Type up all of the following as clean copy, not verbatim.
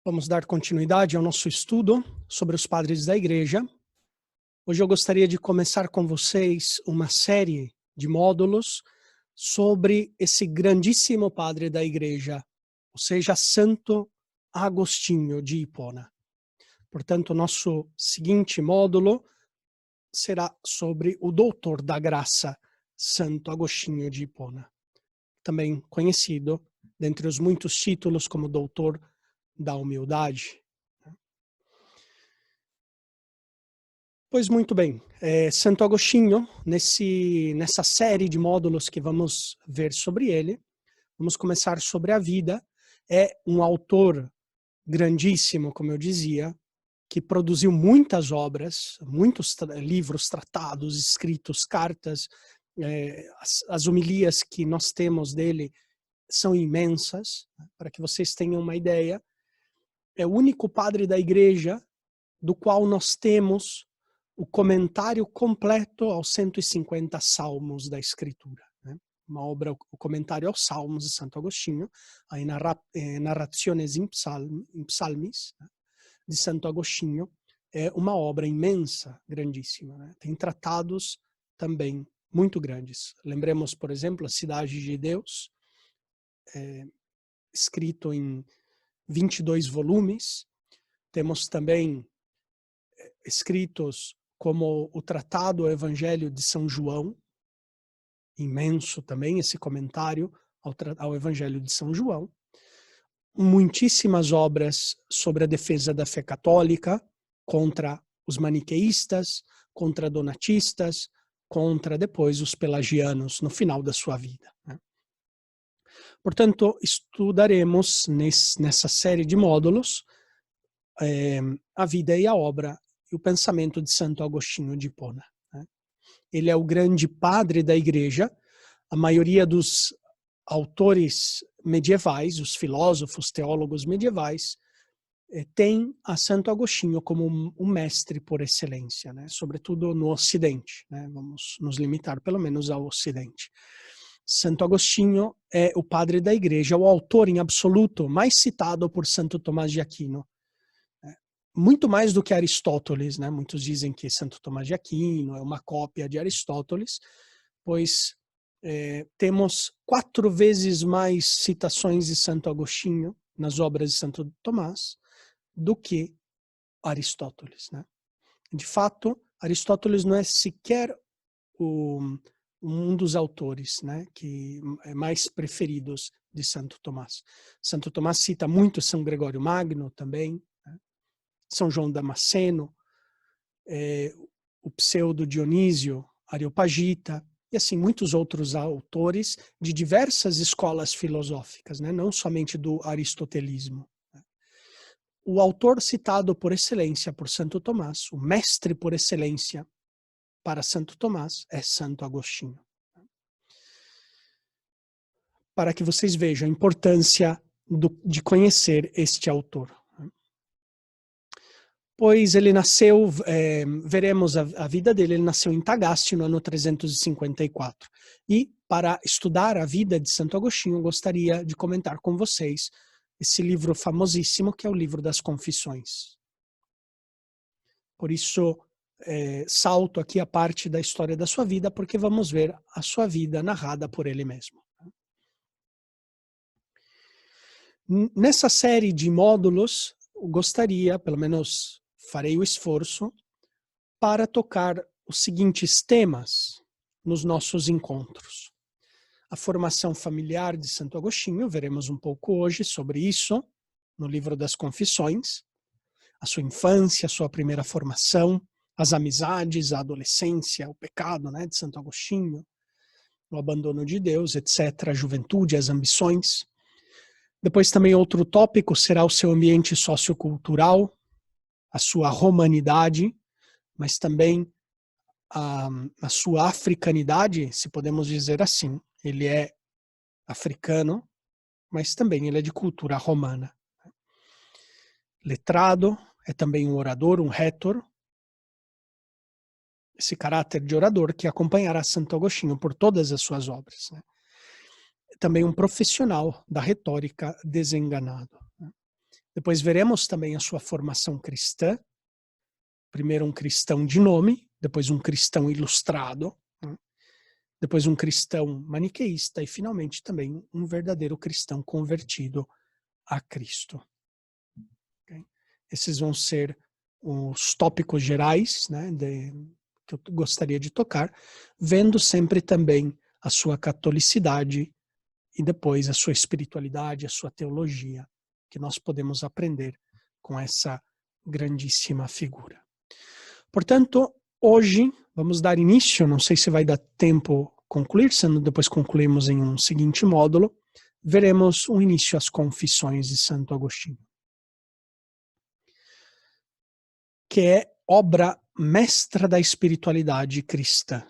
Vamos dar continuidade ao nosso estudo sobre os padres da Igreja. Hoje eu gostaria de começar com vocês uma série de módulos sobre esse grandíssimo padre da Igreja, ou seja, Santo Agostinho de Hipona. Portanto, o nosso seguinte módulo será sobre o Doutor da Graça, Santo Agostinho de Hipona, também conhecido, dentre os muitos títulos, como Doutor da Humildade. Pois muito bem, Santo Agostinho, nessa série de módulos que vamos ver sobre ele, vamos começar sobre a vida. É um autor grandíssimo, como eu dizia, que produziu muitas obras, muitos livros, tratados, escritos, cartas. As homilias que nós temos dele são imensas. Para que vocês tenham uma ideia, é o único padre da Igreja do qual nós temos o comentário completo aos 150 salmos da Escritura. Né? Uma obra, o comentário aos salmos de Santo Agostinho, a Narrationes in Psalmis, né? De Santo Agostinho, é uma obra imensa, grandíssima. Né? Tem tratados também muito grandes. Lembremos, por exemplo, a Cidade de Deus, escrito em 22 volumes. Temos também escritos como o Tratado ao Evangelho de São João, imenso também esse comentário ao Evangelho de São João. Muitíssimas obras sobre a defesa da fé católica, contra os maniqueístas, contra donatistas, contra depois os pelagianos no final da sua vida. Né? Portanto, estudaremos nessa série de módulos a vida e a obra e o pensamento de Santo Agostinho de Hipona. Né? Ele é o grande padre da Igreja. A maioria dos autores medievais, os filósofos, teólogos medievais, tem a Santo Agostinho como um mestre por excelência, né? Sobretudo no Ocidente. Né? Vamos nos limitar pelo menos ao Ocidente. Santo Agostinho é o padre da Igreja, o autor em absoluto mais citado por Santo Tomás de Aquino. Muito mais do que Aristóteles, né? Muitos dizem que Santo Tomás de Aquino é uma cópia de Aristóteles, pois temos 4 vezes mais citações de Santo Agostinho nas obras de Santo Tomás do que Aristóteles, né? De fato, Aristóteles não é sequer um dos autores, né, que é mais preferidos de Santo Tomás. Santo Tomás cita muito São Gregório Magno também, São João Damasceno, o pseudo Dionísio Areopagita, e assim muitos outros autores de diversas escolas filosóficas, né? Não somente do aristotelismo. O autor citado por excelência por Santo Tomás, o mestre por excelência para Santo Tomás, é Santo Agostinho. Para que vocês vejam a importância de conhecer este autor. Pois ele nasceu, veremos a vida dele, ele nasceu em Tagaste no ano 354. E para estudar a vida de Santo Agostinho, eu gostaria de comentar com vocês esse livro famosíssimo, que é o livro das Confissões. Por isso, salto aqui a parte da história da sua vida, porque vamos ver a sua vida narrada por ele mesmo. Nessa série de módulos, eu gostaria, pelo menos farei o esforço, para tocar os seguintes temas nos nossos encontros. A formação familiar de Santo Agostinho, veremos um pouco hoje sobre isso, no livro das Confissões. A sua infância, a sua primeira formação, as amizades, a adolescência, o pecado, né, de Santo Agostinho, o abandono de Deus, etc., a juventude, as ambições. Depois também outro tópico será o seu ambiente sociocultural, a sua romanidade, mas também a sua africanidade, se podemos dizer assim. Ele é africano, mas também ele é de cultura romana. Letrado, é também um orador, um rétor. Esse caráter de orador que acompanhará Santo Agostinho por todas as suas obras. Né? Também um profissional da retórica desenganado. Depois veremos também a sua formação cristã. Primeiro um cristão de nome, depois um cristão ilustrado, né? Depois um cristão maniqueísta e finalmente também um verdadeiro cristão convertido a Cristo. Okay? Esses vão ser os tópicos gerais, né, que eu gostaria de tocar, vendo sempre também a sua catolicidade e depois a sua espiritualidade, a sua teologia, que nós podemos aprender com essa grandíssima figura. Portanto, hoje vamos dar início, não sei se vai dar tempo concluir, sendo depois concluímos em um seguinte módulo, veremos um início às Confissões de Santo Agostinho, que é obra mestra da espiritualidade cristã.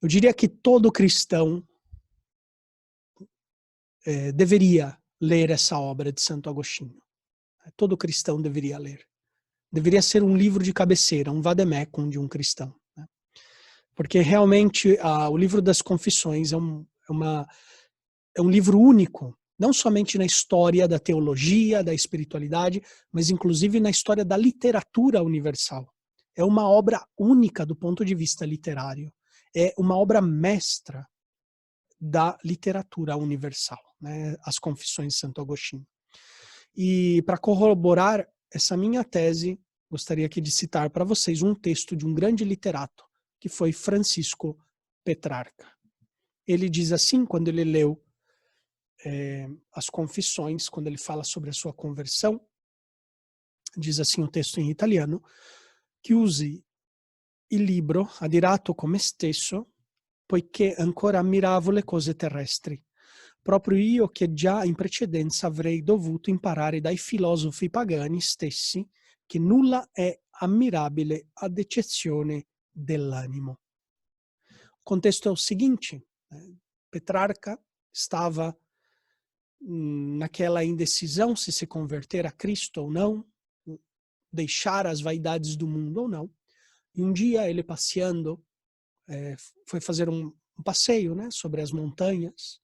Eu diria que todo cristão deveria ler essa obra de Santo Agostinho. Todo cristão deveria ler. Deveria ser um livro de cabeceira, um vademecum de um cristão. Né? Porque realmente o livro das Confissões é um livro único, não somente na história da teologia, da espiritualidade, mas inclusive na história da literatura universal. É uma obra única do ponto de vista literário. É uma obra mestra da literatura universal, né? As Confissões de Santo Agostinho. E para corroborar essa minha tese, gostaria aqui de citar para vocês um texto de um grande literato, que foi Francisco Petrarca. Ele diz assim, quando ele leu as Confissões, quando ele fala sobre a sua conversão, diz assim o texto em italiano, chiusi il libro adirato come stesso, poiché ancora ammiravo le cose terrestri, proprio io che già in precedenza avrei dovuto imparare dai filosofi pagani stessi che nulla è ammirabile ad eccezione dell'animo. O contexto é o seguinte, Petrarca estava naquela indecisão se converter a Cristo ou não, deixar as vaidades do mundo ou não. E um dia ele passeando, foi fazer um passeio, né, sobre as montanhas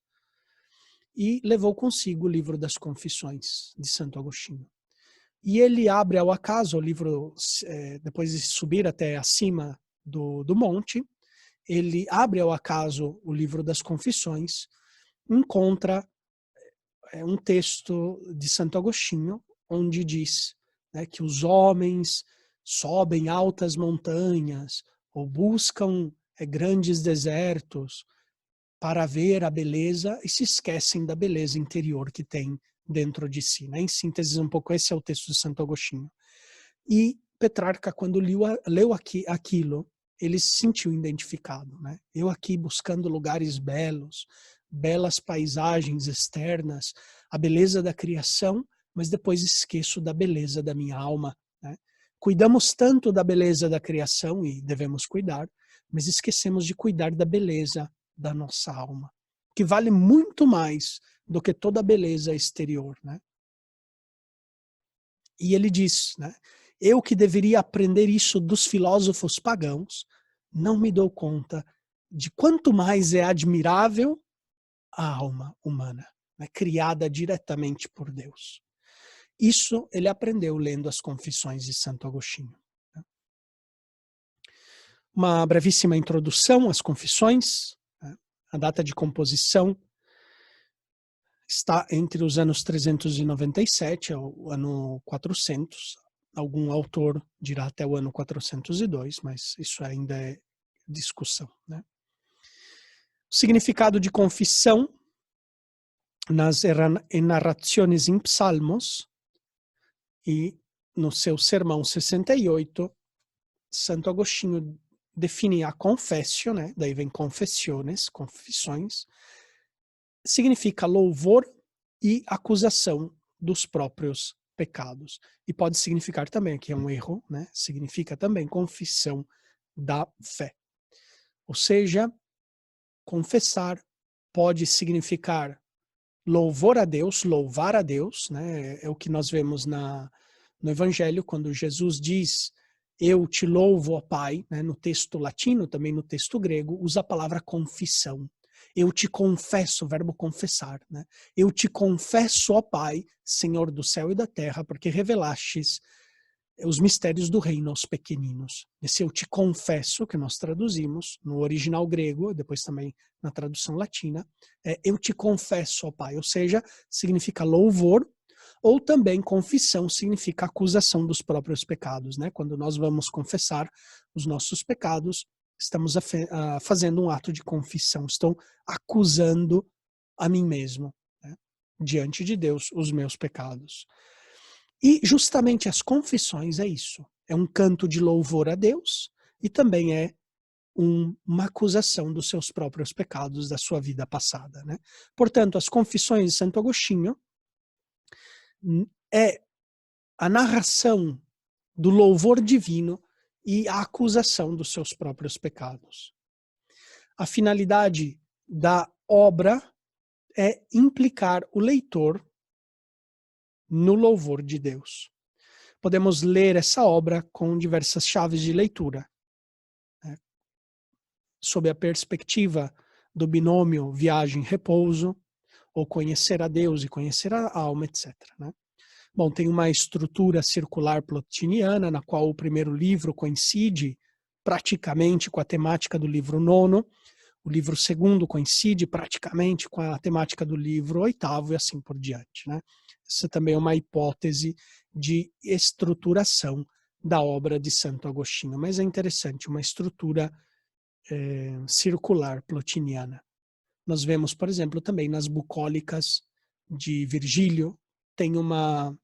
e levou consigo o livro das Confissões de Santo Agostinho. E ele abre ao acaso o livro, depois de subir até acima do monte, ele abre ao acaso o livro das Confissões, encontra um texto de Santo Agostinho, onde diz, né, que os homens sobem altas montanhas ou buscam grandes desertos para ver a beleza e se esquecem da beleza interior que tem dentro de si. Né? Em síntese, um pouco esse é o texto de Santo Agostinho. E Petrarca, quando leu aquilo, ele se sentiu identificado. Né? Eu aqui buscando lugares belos, belas paisagens externas, a beleza da criação, mas depois esqueço da beleza da minha alma. Né? Cuidamos tanto da beleza da criação, e devemos cuidar, mas esquecemos de cuidar da beleza da nossa alma, que vale muito mais do que toda a beleza exterior. Né? E ele diz, né, eu que deveria aprender isso dos filósofos pagãos, não me dou conta de quanto mais é admirável a alma humana, né, criada diretamente por Deus. Isso ele aprendeu lendo as Confissões de Santo Agostinho. Né? Uma brevíssima introdução às Confissões. Né? A data de composição está entre os anos 397 ao ano 400. Algum autor dirá até o ano 402, mas isso ainda é discussão. Né? O significado de confissão nas Narraciones in Psalmos e no seu Sermão 68, Santo Agostinho define a confessio, né? Daí vem confessiones, confissões, significa louvor e acusação dos próprios pecados. E pode significar também, aqui é um erro, né? Significa também confissão da fé. Ou seja, confessar pode significar louvor a Deus, louvar a Deus, né? É o que nós vemos no Evangelho, quando Jesus diz, eu te louvo, ó Pai, né? No texto latino, também no texto grego, usa a palavra confissão. Eu te confesso, o verbo confessar, né? Eu te confesso, ó Pai, Senhor do céu e da terra, porque revelastes os mistérios do reino aos pequeninos. Esse eu te confesso, que nós traduzimos no original grego, depois também na tradução latina, eu te confesso, ó Pai, ou seja, significa louvor, ou também confissão significa acusação dos próprios pecados, né? Quando nós vamos confessar os nossos pecados, estamos fazendo um ato de confissão, estou acusando a mim mesmo, né? Diante de Deus, os meus pecados. E justamente as confissões é isso. É um canto de louvor a Deus e também é uma acusação dos seus próprios pecados da sua vida passada, né? Portanto, as confissões de Santo Agostinho é a narração do louvor divino e a acusação dos seus próprios pecados. A finalidade da obra é implicar o leitor no louvor de Deus. Podemos ler essa obra com diversas chaves de leitura, né? Sob a perspectiva do binômio viagem-repouso, ou conhecer a Deus e conhecer a alma, etc., né? Bom, tem uma estrutura circular plotiniana, na qual o primeiro livro coincide praticamente com a temática do livro nono, o livro segundo coincide praticamente com a temática do livro oitavo e assim por diante, né? Essa também é uma hipótese de estruturação da obra de Santo Agostinho, mas é interessante, uma estrutura circular plotiniana. Nós vemos, por exemplo, também nas bucólicas de Virgílio, tem uma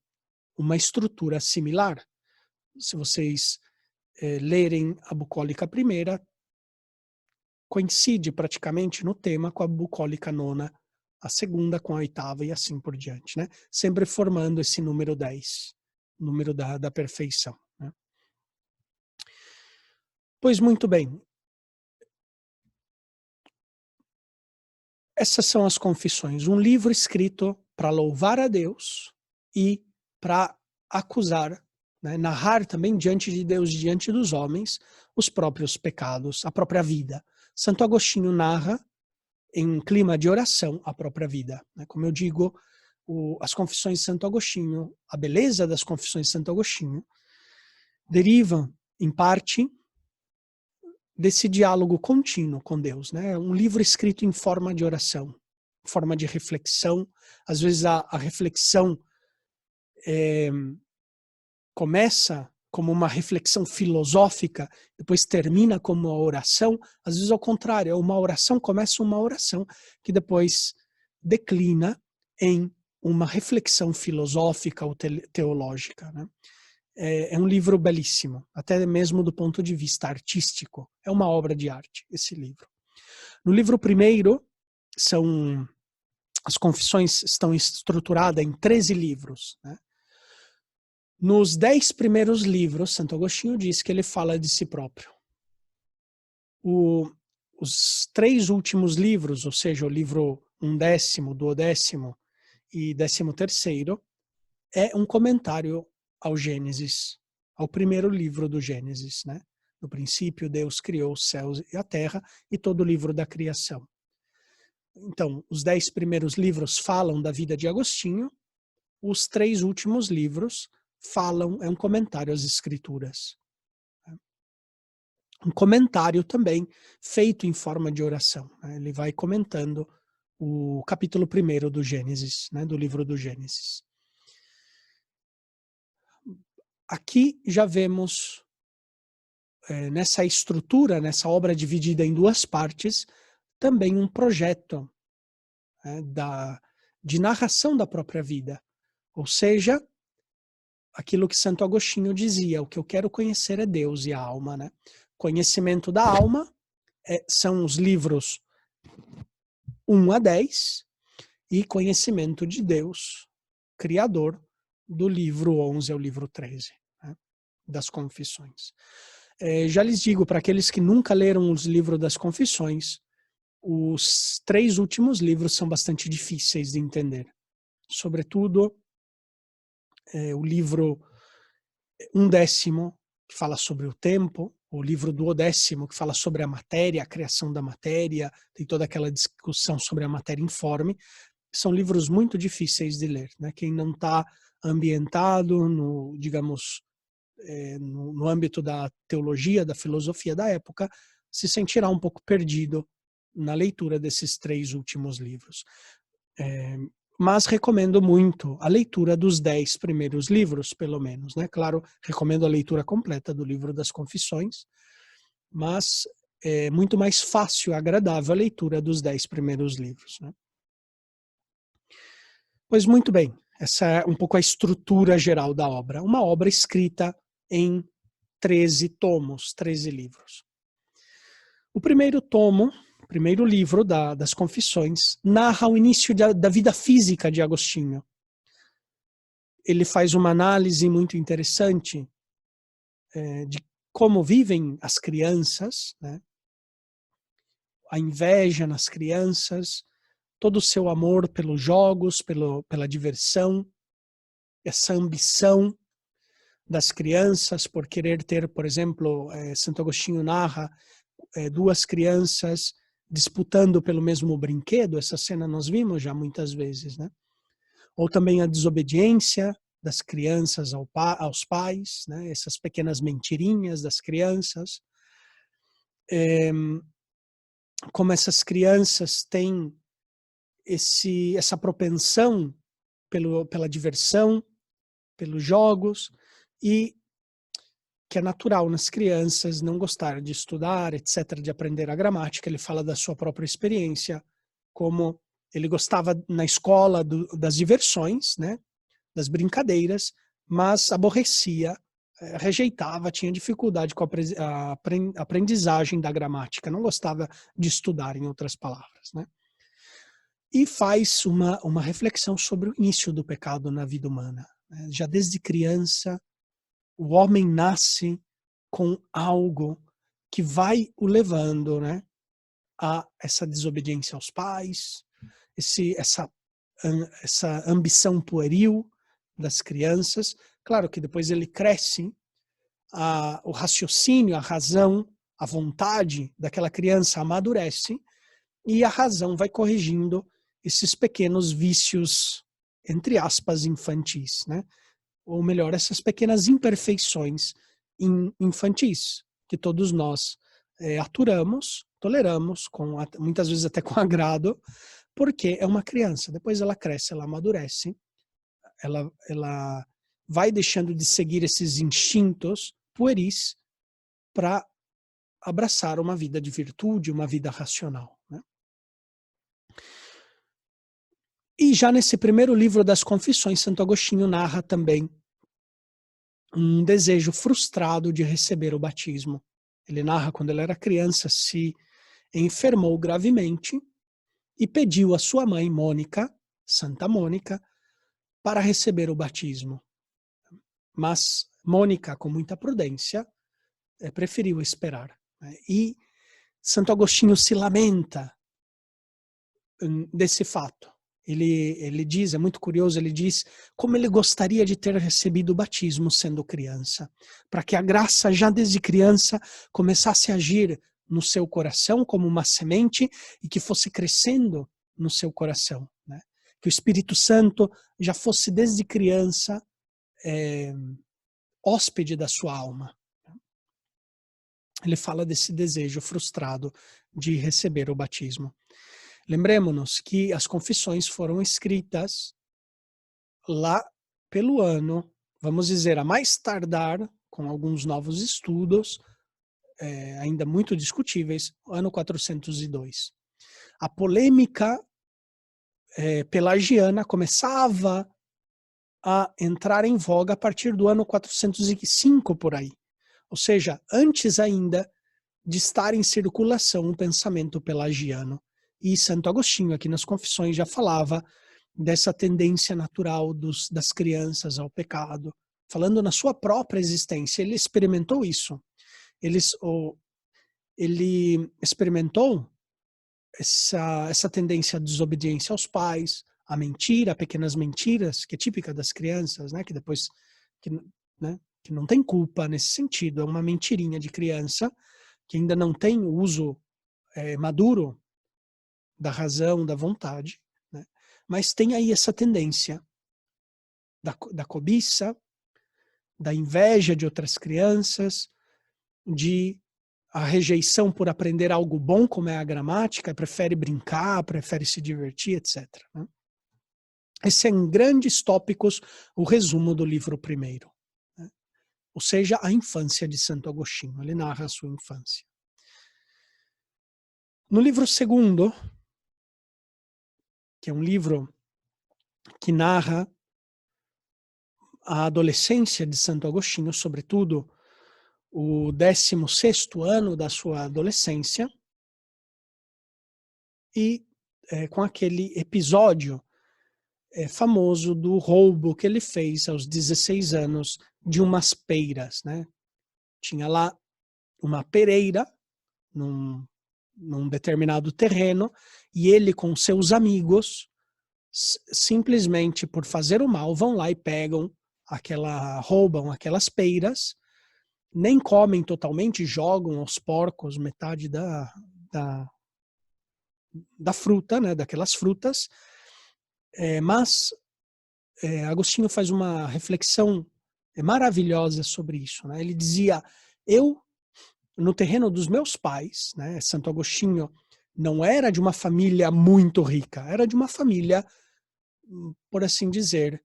estrutura similar. Se vocês lerem a bucólica primeira, coincide praticamente no tema com a bucólica nona, a segunda com a oitava e assim por diante, né? Sempre formando esse número 10, número da perfeição, né? Pois muito bem. Essas são as confissões, um livro escrito para louvar a Deus e para acusar, né, narrar também diante de Deus, diante dos homens, os próprios pecados, a própria vida. Santo Agostinho narra, em clima de oração, a própria vida, né? Como eu digo, as confissões de Santo Agostinho, a beleza das confissões de Santo Agostinho, derivam, em parte, desse diálogo contínuo com Deus, né? Um livro escrito em forma de oração, forma de reflexão. Às vezes a reflexão começa como uma reflexão filosófica, depois termina como uma oração. Às vezes ao contrário, uma oração começa uma oração que depois declina em uma reflexão filosófica ou teológica, né? É um livro belíssimo, até mesmo do ponto de vista artístico. É uma obra de arte, esse livro. No livro primeiro, as confissões estão estruturadas em 13 livros, né? Nos 10 primeiros livros, Santo Agostinho diz que ele fala de si próprio. Os 3 últimos livros, ou seja, o livro 11º, 12º e 13º, é um comentário ao Gênesis, ao primeiro livro do Gênesis, né? No princípio, Deus criou os céus e a terra e todo o livro da criação. Então, os 10 primeiros livros falam da vida de Agostinho, os 3 últimos livros é um comentário às Escrituras. Um comentário também feito em forma de oração, né? Ele vai comentando o capítulo 1º do Gênesis, né? Do livro do Gênesis. Aqui já vemos, nessa estrutura, nessa obra dividida em 2 partes, também um projeto, né, de narração da própria vida. Ou seja, aquilo que Santo Agostinho dizia, o que eu quero conhecer é Deus e a alma, né? Conhecimento da alma são os livros 1 a 10 e conhecimento de Deus, Criador, do livro 11 ao livro 13, né, das Confissões. Já lhes digo, para aqueles que nunca leram os livros das Confissões, os 3 últimos livros são bastante difíceis de entender. Sobretudo, o livro 11º, que fala sobre o tempo, o livro Duodécimo, que fala sobre a matéria, a criação da matéria, tem toda aquela discussão sobre a matéria informe. São livros muito difíceis de ler, né? Quem não está ambientado no, digamos, no âmbito da teologia, da filosofia da época, se sentirá um pouco perdido na leitura desses 3 últimos livros. Mas recomendo muito a leitura dos 10 primeiros livros, pelo menos, né? Claro, recomendo a leitura completa do livro das Confissões, mas é muito mais fácil e agradável a leitura dos 10 primeiros livros, né? Pois muito bem, essa é um pouco a estrutura geral da obra. Uma obra escrita em 13 tomos, 13 livros. O primeiro tomo, o primeiro livro das Confissões, narra o início da vida física de Agostinho. Ele faz uma análise muito interessante de como vivem as crianças, né? A inveja nas crianças, todo o seu amor pelos jogos, pela diversão, essa ambição das crianças por querer ter, por exemplo, Santo Agostinho narra 2 crianças disputando pelo mesmo brinquedo. Essa cena nós vimos já muitas vezes, né? Ou também a desobediência das crianças aos pais, né? Essas pequenas mentirinhas das crianças. Como essas crianças têm essa propensão pela diversão, pelos jogos, e que é natural nas crianças não gostar de estudar, etc., de aprender a gramática. Ele fala da sua própria experiência, como ele gostava na escola das diversões, né, das brincadeiras, mas aborrecia, rejeitava, tinha dificuldade com a aprendizagem da gramática, não gostava de estudar, em outras palavras, né? E faz uma reflexão sobre o início do pecado na vida humana, né? Já desde criança, o homem nasce com algo que vai o levando, né, a essa desobediência aos pais, essa ambição pueril das crianças. Claro que depois ele cresce, o raciocínio, a razão, a vontade daquela criança amadurece e a razão vai corrigindo esses pequenos vícios, entre aspas, infantis, né? Ou melhor, essas pequenas imperfeições infantis, que todos nós aturamos, toleramos, muitas vezes até com agrado, porque é uma criança. Depois ela cresce, ela amadurece, ela vai deixando de seguir esses instintos pueris para abraçar uma vida de virtude, uma vida racional, né? E já nesse primeiro livro das Confissões, Santo Agostinho narra também um desejo frustrado de receber o batismo. Ele narra quando ele era criança, se enfermou gravemente e pediu à sua mãe, Mônica, Santa Mônica, para receber o batismo. Mas Mônica, com muita prudência, preferiu esperar, né? E Santo Agostinho se lamenta desse fato. Ele diz, é muito curioso, ele diz como ele gostaria de ter recebido o batismo sendo criança, para que a graça já desde criança começasse a agir no seu coração como uma semente e que fosse crescendo no seu coração, né? Que o Espírito Santo já fosse desde criança hóspede da sua alma. Ele fala desse desejo frustrado de receber o batismo. Lembremos-nos que as confissões foram escritas lá pelo ano, vamos dizer, a mais tardar, com alguns novos estudos, ainda muito discutíveis, ano 402. A polêmica pelagiana começava a entrar em voga a partir do ano 405, por aí. Ou seja, antes ainda de estar em circulação o pensamento pelagiano. E Santo Agostinho, aqui nas Confissões, já falava dessa tendência natural das crianças ao pecado. Falando na sua própria existência, ele experimentou isso. Ele experimentou essa tendência à desobediência aos pais, a mentira, a pequenas mentiras, que é típica das crianças, né? Que depois, né? que não tem culpa nesse sentido, é uma mentirinha de criança que ainda não tem o uso maduro da razão, da vontade, né? Mas tem aí essa tendência da cobiça, da inveja de outras crianças, de a rejeição por aprender algo bom, como é a gramática, prefere brincar, prefere se divertir, etc. Né? Esse é, em grandes tópicos, o resumo do livro primeiro. Né? Ou seja, a infância de Santo Agostinho. Ele narra a sua infância. No livro segundo, que é um livro que narra a adolescência de Santo Agostinho, sobretudo o 16º ano da sua adolescência, e com aquele episódio famoso do roubo que ele fez aos 16 anos de umas peiras, né? Tinha lá uma pereira num determinado terreno e ele com seus amigos, simplesmente por fazer o mal, vão lá e roubam aquelas peiras, nem comem totalmente, jogam aos porcos metade da fruta, né, daquelas frutas, mas Agostinho faz uma reflexão maravilhosa sobre isso. Né? Ele dizia, no terreno dos meus pais, né, Santo Agostinho não era de uma família muito rica, era de uma família, por assim dizer,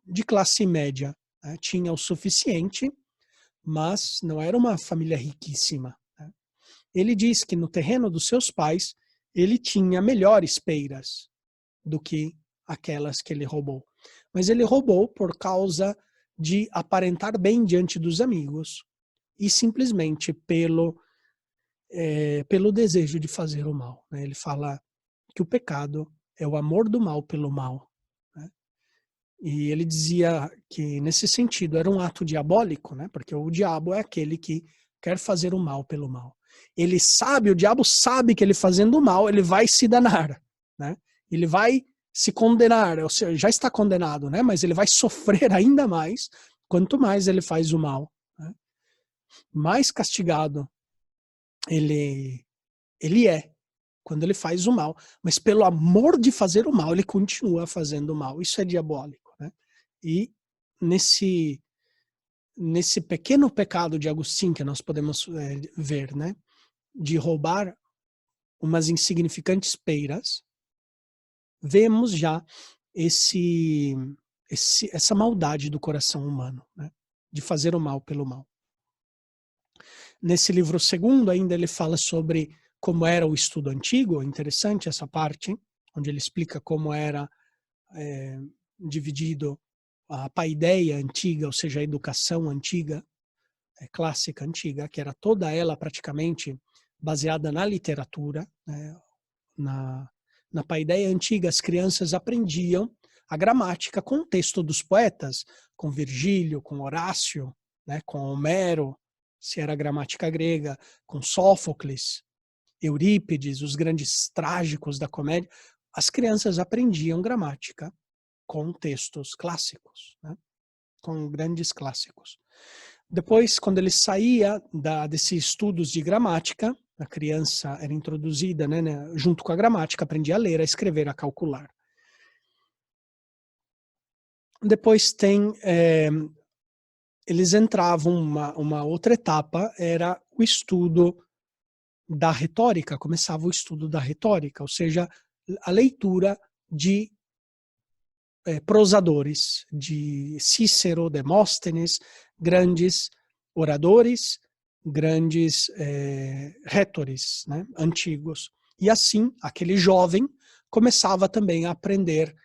de classe média. Né? Tinha o suficiente, mas não era uma família riquíssima. Né? Ele diz que no terreno dos seus pais, ele tinha melhores peiras do que aquelas que ele roubou. Mas ele roubou por causa de aparentar bem diante dos amigos e simplesmente pelo desejo de fazer o mal. Né? Ele fala que o pecado é o amor do mal pelo mal. Né? E ele dizia que, nesse sentido, era um ato diabólico, né? Porque o diabo é aquele que quer fazer o mal pelo mal. O diabo sabe que ele fazendo o mal, ele vai se danar. Né? Ele vai se condenar, ou seja, já está condenado, né? Mas ele vai sofrer ainda mais quanto mais ele faz o mal. Né? Mais castigado ele é quando ele faz o mal, mas pelo amor de fazer o mal, ele continua fazendo o mal. Isso é diabólico. Né? E nesse pequeno pecado de Agostinho que nós podemos ver, né? De roubar umas insignificantes peiras, vemos já essa maldade do coração humano, né? De fazer o mal pelo mal. Nesse livro segundo, ainda ele fala sobre como era o estudo antigo, interessante essa parte, onde ele explica como era dividido a paideia antiga, ou seja, a educação antiga, clássica antiga, que era toda ela praticamente baseada na literatura. Né? Na paideia antiga, as crianças aprendiam a gramática com o texto dos poetas, com Virgílio, com Horácio, né? Com Homero, se era gramática grega, com Sófocles, Eurípides, os grandes trágicos da comédia. As crianças aprendiam gramática com textos clássicos, né? Com grandes clássicos. Depois, quando ele saía desses estudos de gramática, a criança era introduzida, né, junto com a gramática, aprendia a ler, a escrever, a calcular. Depois eles entravam, uma outra etapa, era o estudo da retórica, começava o estudo da retórica, ou seja, a leitura de prosadores, de Cícero, Demóstenes, grandes oradores, grandes retores, né, antigos. E assim, aquele jovem começava também a aprender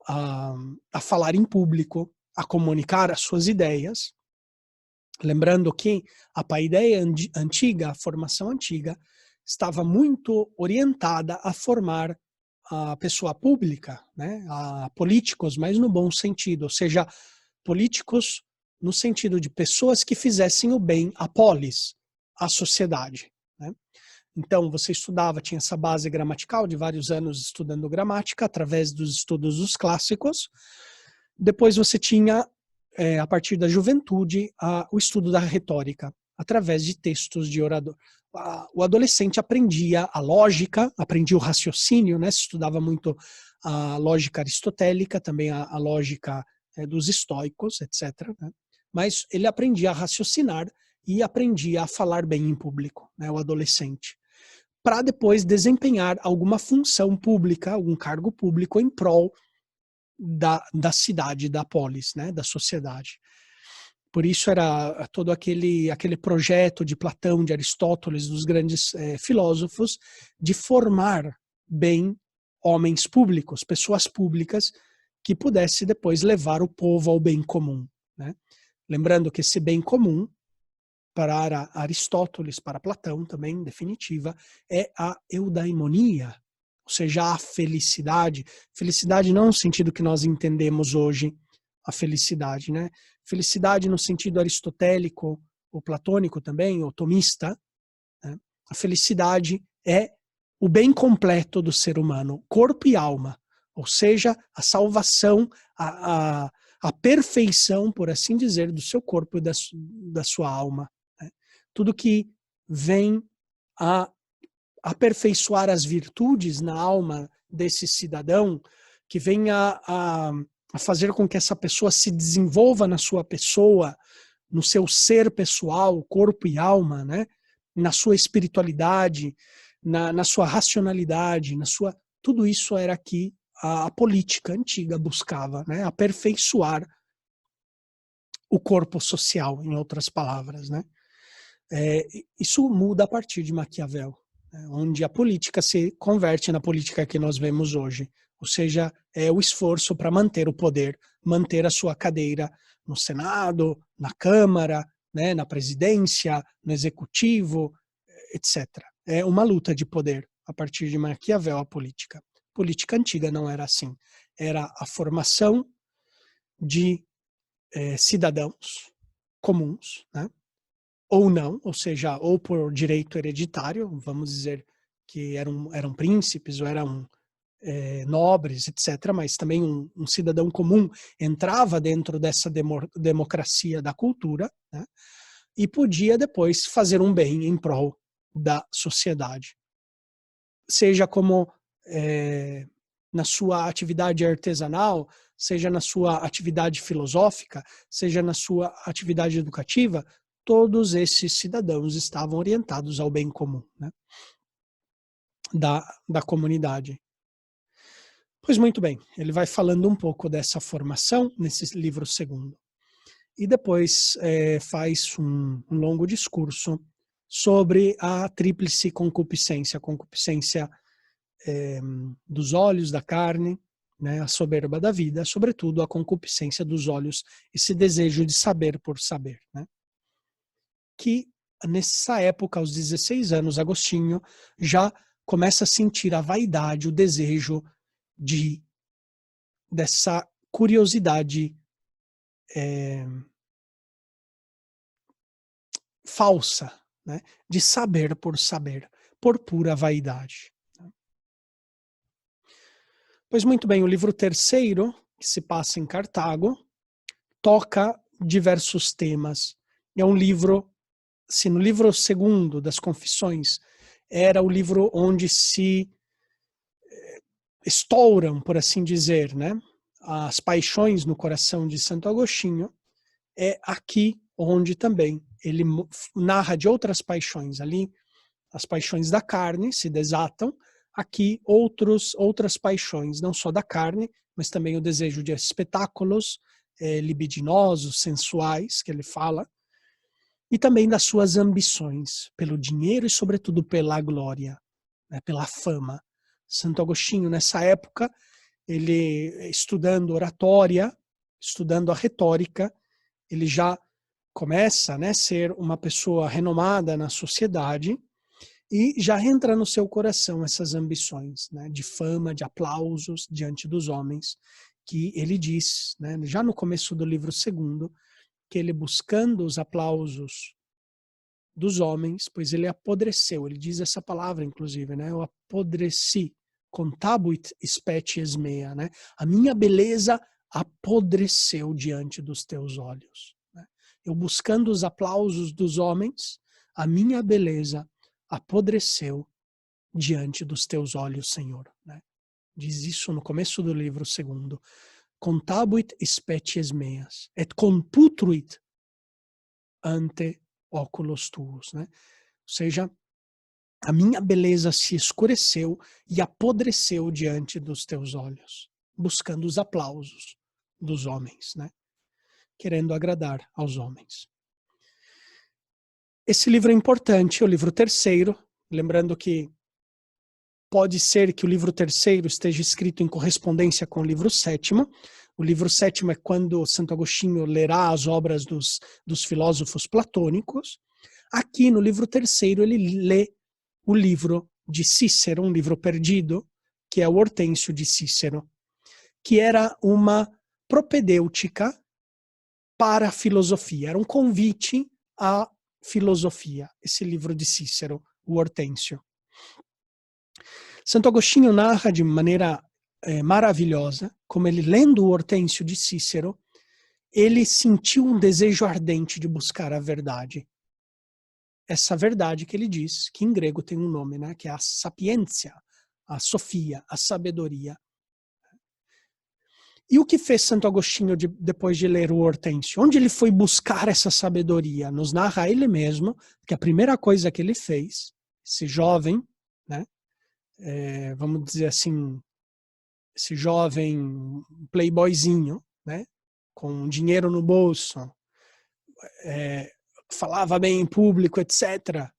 a falar em público, a comunicar as suas ideias. Lembrando que a paideia antiga, a formação antiga, estava muito orientada a formar a pessoa pública, né, a políticos, mas no bom sentido, ou seja, políticos no sentido de pessoas que fizessem o bem à polis, à sociedade. Né? Então, você estudava, tinha essa base gramatical de vários anos estudando gramática, através dos estudos dos clássicos. Depois você tinha a partir da juventude, o estudo da retórica, através de textos de orador. O adolescente aprendia a lógica, aprendia o raciocínio, né? Se estudava muito a lógica aristotélica, também a lógica dos estoicos, etc., né? Mas ele aprendia a raciocinar e aprendia a falar bem em público, né? O adolescente, para depois desempenhar alguma função pública, algum cargo público em prol da cidade, da polis, né? Da sociedade. Por isso era todo aquele projeto de Platão, de Aristóteles, dos grandes filósofos, de formar bem homens públicos, pessoas públicas, que pudesse depois levar o povo ao bem comum, né? Lembrando que esse bem comum, para Aristóteles, para Platão também, em definitiva, é a eudaimonia, ou seja, a felicidade. Felicidade não no sentido que nós entendemos hoje a felicidade, né? Felicidade no sentido aristotélico, ou platônico também, ou tomista, né? A felicidade é o bem completo do ser humano, corpo e alma, ou seja, a salvação, a perfeição, por assim dizer, do seu corpo e da sua alma, né? Tudo que vem a aperfeiçoar as virtudes na alma desse cidadão, que vem a fazer com que essa pessoa se desenvolva na sua pessoa, no seu ser pessoal, corpo e alma, né? Na sua espiritualidade, na sua racionalidade, tudo isso era que a política antiga buscava, né? Aperfeiçoar o corpo social, em outras palavras, né? Isso muda a partir de Maquiavel, né? Onde a política se converte na política que nós vemos hoje. Ou seja, é o esforço para manter o poder, manter a sua cadeira no Senado, na Câmara, né, na presidência, no Executivo, etc. É uma luta de poder a partir de Maquiavel, a política. A política antiga não era assim. Era a formação de cidadãos comuns, né? Ou não, ou seja, ou por direito hereditário, vamos dizer que eram príncipes ou eram nobres, etc., mas também um cidadão comum entrava dentro dessa democracia da cultura, né? E podia depois fazer um bem em prol da sociedade. Seja como na sua atividade artesanal, seja na sua atividade filosófica, seja na sua atividade educativa, todos esses cidadãos estavam orientados ao bem comum, né? da comunidade. Pois muito bem, ele vai falando um pouco dessa formação nesse livro segundo. E depois faz um longo discurso sobre a tríplice concupiscência. A concupiscência dos olhos, da carne, né, a soberba da vida, sobretudo a concupiscência dos olhos, esse desejo de saber por saber, né? Que nessa época, aos 16 anos, Agostinho já começa a sentir a vaidade, o desejo dessa curiosidade falsa, né? De saber, por pura vaidade. Pois muito bem, o livro terceiro, que se passa em Cartago, toca diversos temas. É um livro, se no livro segundo das Confissões era o livro onde se estouram, por assim dizer, né, as paixões no coração de Santo Agostinho, é aqui onde também ele narra de outras paixões. Ali, as paixões da carne se desatam, aqui outras paixões, não só da carne, mas também o desejo de espetáculos libidinosos, sensuais, que ele fala, e também das suas ambições pelo dinheiro e, sobretudo, pela glória, né, pela fama. Santo Agostinho, nessa época, ele estudando oratória, estudando a retórica, ele já começa a ser uma pessoa renomada na sociedade e já entra no seu coração essas ambições, né, de fama, de aplausos diante dos homens, que ele diz, né, já no começo do livro segundo, que ele buscando os aplausos dos homens, pois ele apodreceu, ele diz essa palavra inclusive, né, eu apodreci, contabuit species mea, né, a minha beleza apodreceu diante dos teus olhos. Eu buscando os aplausos dos homens, a minha beleza apodreceu diante dos teus olhos, Senhor. Diz isso no começo do livro 2. Contabuit species meas, et computruit ante oculos tuos. Ou seja, a minha beleza se escureceu e apodreceu diante dos teus olhos, buscando os aplausos dos homens, querendo agradar aos homens. Esse livro é importante, é o livro 3º, lembrando que pode ser que o livro 3º esteja escrito em correspondência com o livro 7º. O livro 7º é quando Santo Agostinho lerá as obras dos filósofos platônicos. Aqui no livro 3º ele lê o livro de Cícero, um livro perdido, que é o Hortêncio de Cícero, que era uma propedêutica para a filosofia, era um convite à filosofia, esse livro de Cícero, o Hortêncio. Santo Agostinho narra de maneira maravilhosa, como ele lendo o Hortêncio de Cícero, ele sentiu um desejo ardente de buscar a verdade. Essa verdade que ele diz, que em grego tem um nome, que é a sapiência, a sofia, a sabedoria. E o que fez Santo Agostinho depois de ler o Hortêncio? Onde ele foi buscar essa sabedoria? Nos narra ele mesmo que a primeira coisa que ele fez, esse jovem, vamos dizer assim, esse jovem playboyzinho, com dinheiro no bolso, falava bem em público, etc.,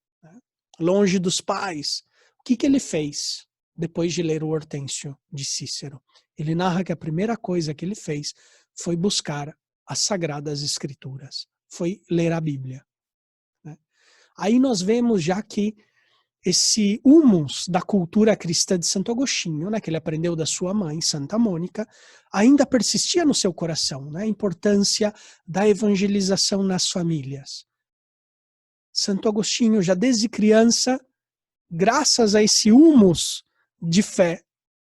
longe dos pais. O que ele fez depois de ler o Hortêncio de Cícero? Ele narra que a primeira coisa que ele fez foi buscar as Sagradas Escrituras, foi ler a Bíblia. Aí nós vemos já que esse humus da cultura cristã de Santo Agostinho, que ele aprendeu da sua mãe, Santa Mônica, ainda persistia no seu coração, a importância da evangelização nas famílias. Santo Agostinho, já desde criança, graças a esse humus de fé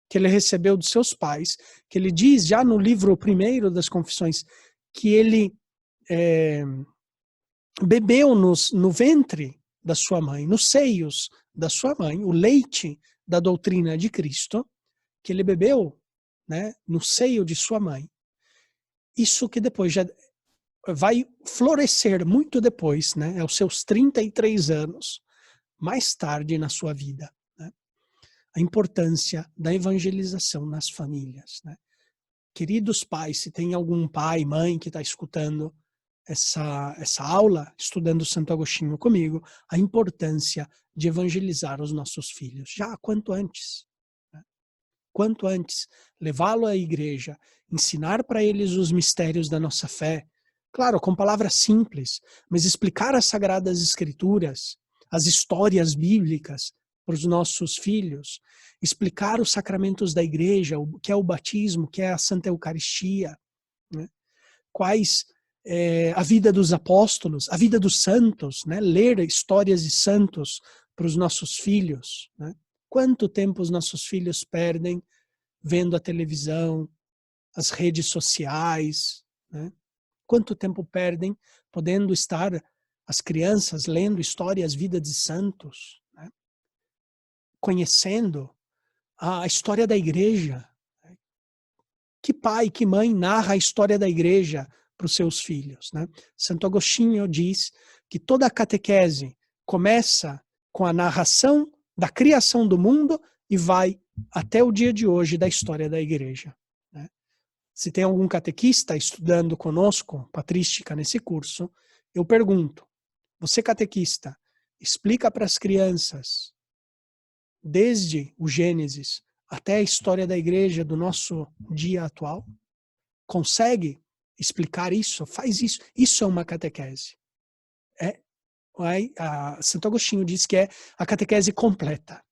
que ele recebeu dos seus pais, que ele diz já no livro 1º das Confissões, que ele bebeu no ventre da sua mãe, nos seios da sua mãe, o leite da doutrina de Cristo, que ele bebeu no seio de sua mãe. Isso que depois já vai florescer muito depois, aos seus 33 anos, mais tarde na sua vida. A importância da evangelização nas famílias. Queridos pais, se tem algum pai, mãe que está escutando essa aula, estudando Santo Agostinho comigo, a importância de evangelizar os nossos filhos, já quanto antes. Quanto antes, levá-lo à igreja, ensinar para eles os mistérios da nossa fé, claro, com palavras simples, mas explicar as Sagradas Escrituras, as histórias bíblicas para os nossos filhos, explicar os sacramentos da igreja, o que é o batismo, o que é a Santa Eucaristia, quais a vida dos apóstolos, a vida dos santos, ler histórias de santos para os nossos filhos. Quanto tempo os nossos filhos perdem vendo a televisão, as redes sociais, Quanto tempo perdem podendo estar as crianças lendo histórias, vida de santos, conhecendo a história da igreja. Que pai, que mãe narra a história da igreja para os seus filhos? Santo Agostinho diz que toda a catequese começa com a narração da criação do mundo e vai até o dia de hoje da história da igreja. Se tem algum catequista estudando conosco, patrística, nesse curso, eu pergunto, você catequista, explica para as crianças, desde o Gênesis até a história da igreja do nosso dia atual? Consegue explicar isso? Faz isso. Isso é uma catequese. Santo Agostinho diz que é a catequese completa.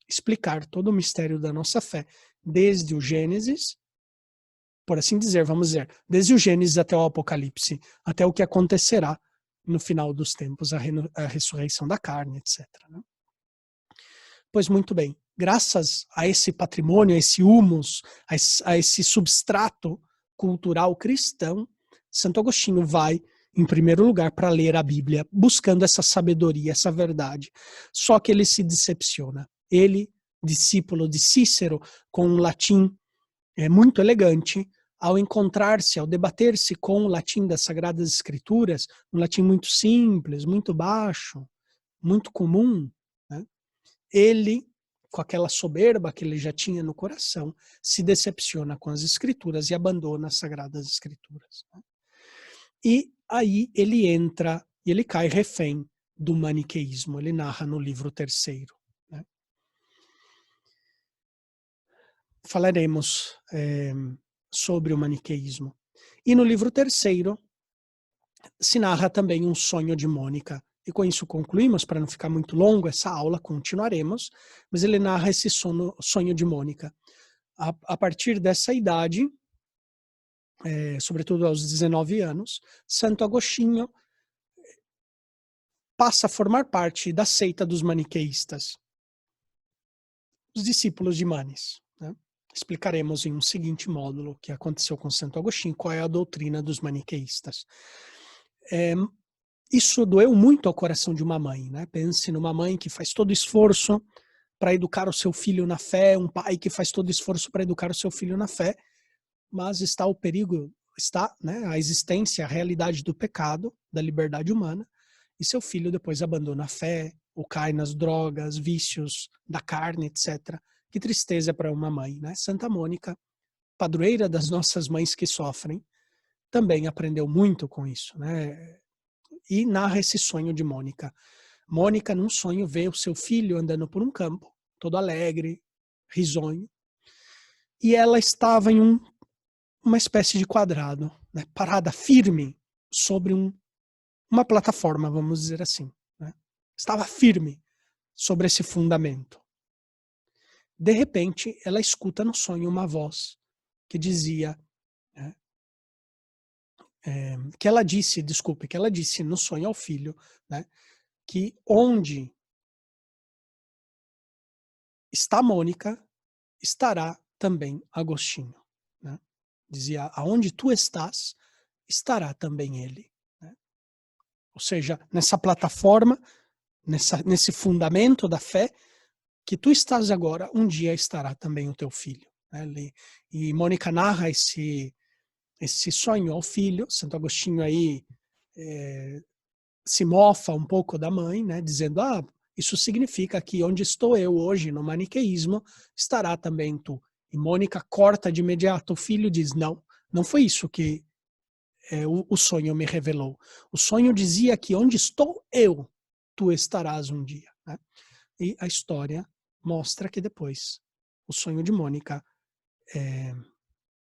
Explicar todo o mistério da nossa fé, desde o Gênesis, por assim dizer, vamos dizer, desde o Gênesis até o Apocalipse, até o que acontecerá no final dos tempos, a ressurreição da carne, etc. Pois muito bem, graças a esse patrimônio, a esse humus, a esse substrato cultural cristão, Santo Agostinho vai, em primeiro lugar, para ler a Bíblia, buscando essa sabedoria, essa verdade. Só que ele se decepciona. Ele, discípulo de Cícero, com um latim muito elegante, ao encontrar-se, ao debater-se com o latim das Sagradas Escrituras, um latim muito simples, muito baixo, muito comum, né? Ele, com aquela soberba que ele já tinha no coração, se decepciona com as Escrituras e abandona as Sagradas Escrituras, né? E aí ele entra, e ele cai refém do maniqueísmo. Ele narra no livro terceiro, né? Falaremos sobre o maniqueísmo. E no livro terceiro se narra também um sonho de Mônica. E com isso concluímos, para não ficar muito longo essa aula, continuaremos, mas ele narra esse sonho de Mônica. A partir dessa idade, sobretudo aos 19 anos, Santo Agostinho passa a formar parte da seita dos maniqueístas, os discípulos de Manes, né? Explicaremos em um seguinte módulo o que aconteceu com Santo Agostinho, qual é a doutrina dos maniqueístas. Isso doeu muito ao coração de uma mãe, né? Pense numa mãe que faz todo esforço para educar o seu filho na fé, um pai que faz todo esforço para educar o seu filho na fé, mas está o perigo, né, a existência, a realidade do pecado, da liberdade humana, e seu filho depois abandona a fé, ou cai nas drogas, vícios da carne, etc. Que tristeza para uma mãe, né? Santa Mônica, padroeira das nossas mães que sofrem, também aprendeu muito com isso, né? E narra esse sonho de Mônica. Mônica, num sonho, vê o seu filho andando por um campo, todo alegre, risonho, e ela estava em uma espécie de quadrado, né? Parada firme sobre uma plataforma, vamos dizer assim, né? Estava firme sobre esse fundamento. De repente, ela escuta no sonho uma voz que dizia, né, que ela disse no sonho ao filho, né, que onde está Mônica, estará também Agostinho, né? Dizia, aonde tu estás, estará também ele, né? Ou seja, nessa plataforma, nesse fundamento da fé, que tu estás agora, um dia estará também o teu filho, né? E Mônica narra esse sonho ao filho. Santo Agostinho aí se mofa um pouco da mãe, né? Dizendo, isso significa que onde estou eu hoje, no maniqueísmo, estará também tu. E Mônica corta de imediato o filho e diz, não foi isso que o sonho me revelou. O sonho dizia que onde estou eu, tu estarás um dia, né? E a história mostra que depois o sonho de Mônica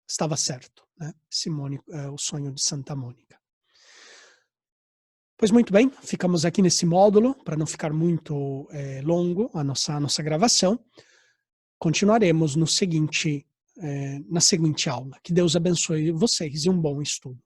estava certo, né? O sonho de Santa Mônica. Pois muito bem, ficamos aqui nesse módulo, para não ficar muito longo a nossa gravação. Continuaremos na seguinte aula. Que Deus abençoe vocês e um bom estudo.